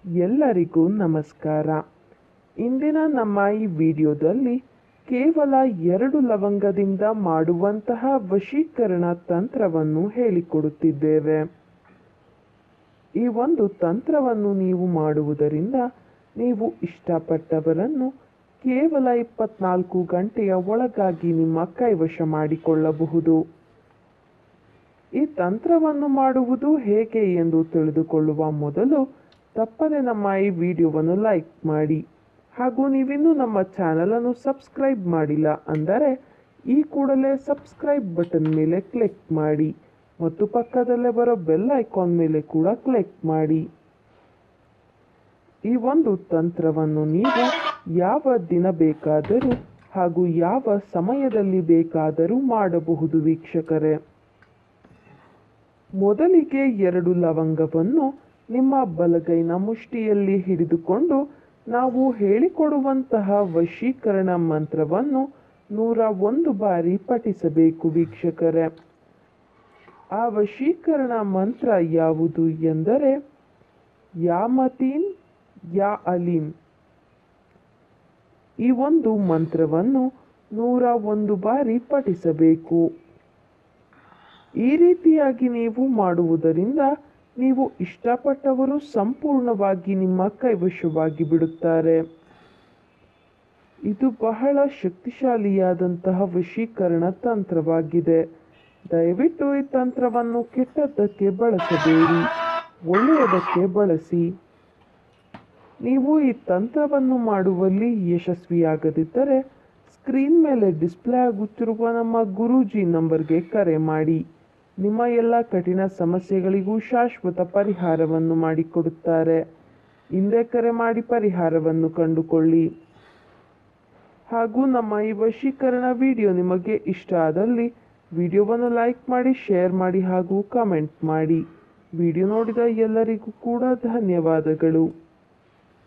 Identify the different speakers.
Speaker 1: ಎಲ್ಲರಿಗೂ ನಮಸ್ಕಾರ. ಇಂದಿನ ನಮ್ಮ ಈ ವಿಡಿಯೋದಲ್ಲಿ ಕೇವಲ 2 ಲವಂಗದಿಂದ ಮಾಡುವಂತಹ ವಶೀಕರಣ ತಂತ್ರವನ್ನು ಹೇಳಿಕೊಡುತ್ತಿದ್ದೇವೆ. ಈ ಒಂದು ತಂತ್ರವನ್ನು ನೀವು ಮಾಡುವುದರಿಂದ ನೀವು ಇಷ್ಟಪಟ್ಟವರನ್ನು ಕೇವಲ 24 ಗಂಟೆಯ ಒಳಗಾಗಿ ನಿಮ್ಮ ಕೈವಶ ಮಾಡಿಕೊಳ್ಳಬಹುದು. ಈ ತಂತ್ರವನ್ನು ಮಾಡುವುದು ಹೇಗೆ ಎಂದು ತಿಳಿದುಕೊಳ್ಳುವ ಮೊದಲು ತಪ್ಪದೆ ನಮ್ಮ ಈ ವಿಡಿಯೋವನ್ನು ಲೈಕ್ ಮಾಡಿ ಹಾಗೂ ನೀವಿನ್ನೂ ನಮ್ಮ ಚಾನಲನ್ನು ಸಬ್ಸ್ಕ್ರೈಬ್ ಮಾಡಿಲ್ಲ ಅಂದರೆ ಈ ಕೂಡಲೇ ಸಬ್ಸ್ಕ್ರೈಬ್ ಬಟನ್ ಮೇಲೆ ಕ್ಲಿಕ್ ಮಾಡಿ ಮತ್ತು ಪಕ್ಕದಲ್ಲೇ ಬರೋ ಬೆಲ್ ಐಕಾನ್ ಮೇಲೆ ಕೂಡ ಕ್ಲಿಕ್ ಮಾಡಿ. ಈ ಒಂದು ತಂತ್ರವನ್ನು ನೀವು ಯಾವ ದಿನ ಬೇಕಾದರೂ ಹಾಗೂ ಯಾವ ಸಮಯದಲ್ಲಿ ಬೇಕಾದರೂ ಮಾಡಬಹುದು ವೀಕ್ಷಕರೇ. ಮೊದಲಿಗೆ 2 ಲವಂಗವನ್ನು ನಿಮ್ಮ ಬಲಗೈನ ಮುಷ್ಟಿಯಲ್ಲಿ ಹಿಡಿದುಕೊಂಡು ನಾವು ಹೇಳಿಕೊಡುವಂತಹ ವಶೀಕರಣ ಮಂತ್ರವನ್ನು 101 ಬಾರಿ ಪಠಿಸಬೇಕು ವೀಕ್ಷಕರೇ. ಆ ವಶೀಕರಣ ಮಂತ್ರ ಯಾವುದು ಎಂದರೆ ಯಾ ಮತೀನ್ ಯಾ ಅಲೀಂ. ಈ ಒಂದು ಮಂತ್ರವನ್ನು 101 ಬಾರಿ ಪಠಿಸಬೇಕು. ಈ ರೀತಿಯಾಗಿ ನೀವು ಮಾಡುವುದರಿಂದ ನೀವು ಇಷ್ಟಪಟ್ಟವರು ಸಂಪೂರ್ಣವಾಗಿ ನಿಮ್ಮ ಕೈವಶವಾಗಿ ಬಿಡುತ್ತಾರೆ. ಇದು ಬಹಳ ಶಕ್ತಿಶಾಲಿಯಾದಂತಹ ವಶೀಕರಣ ತಂತ್ರವಾಗಿದೆ. ದಯವಿಟ್ಟು ಈ ತಂತ್ರವನ್ನು ಕೆಟ್ಟದ್ದಕ್ಕೆ ಬಳಸಬೇಡಿ, ಒಳ್ಳೆಯದಕ್ಕೆ ಬಳಸಿ. ನೀವು ಈ ತಂತ್ರವನ್ನು ಮಾಡುವಲ್ಲಿ ಯಶಸ್ವಿಯಾಗದಿದ್ದರೆ ಸ್ಕ್ರೀನ್ ಮೇಲೆ ಡಿಸ್ಪ್ಲೇ ಆಗುತ್ತಿರುವ ನಮ್ಮ ಗುರೂಜಿ ನಂಬರ್ಗೆ ಕರೆ ಮಾಡಿ. ನಿಮ್ಮ ಎಲ್ಲ ಕಠಿಣ ಸಮಸ್ಯೆಗಳಿಗೂ ಶಾಶ್ವತ ಪರಿಹಾರವನ್ನು ಮಾಡಿಕೊಡುತ್ತಾರೆ. ಹಿಂದೆ ಕರೆ ಮಾಡಿ ಪರಿಹಾರವನ್ನು ಕಂಡುಕೊಳ್ಳಿ. ಹಾಗೂ ನಮ್ಮ ಈ ವಶೀಕರಣ ವಿಡಿಯೋ ನಿಮಗೆ ಇಷ್ಟ ಆದಲ್ಲಿ ವಿಡಿಯೋವನ್ನು ಲೈಕ್ ಮಾಡಿ, ಶೇರ್ ಮಾಡಿ ಹಾಗೂ ಕಮೆಂಟ್ ಮಾಡಿ. ವಿಡಿಯೋ ನೋಡಿದ ಎಲ್ಲರಿಗೂ ಕೂಡ ಧನ್ಯವಾದಗಳು.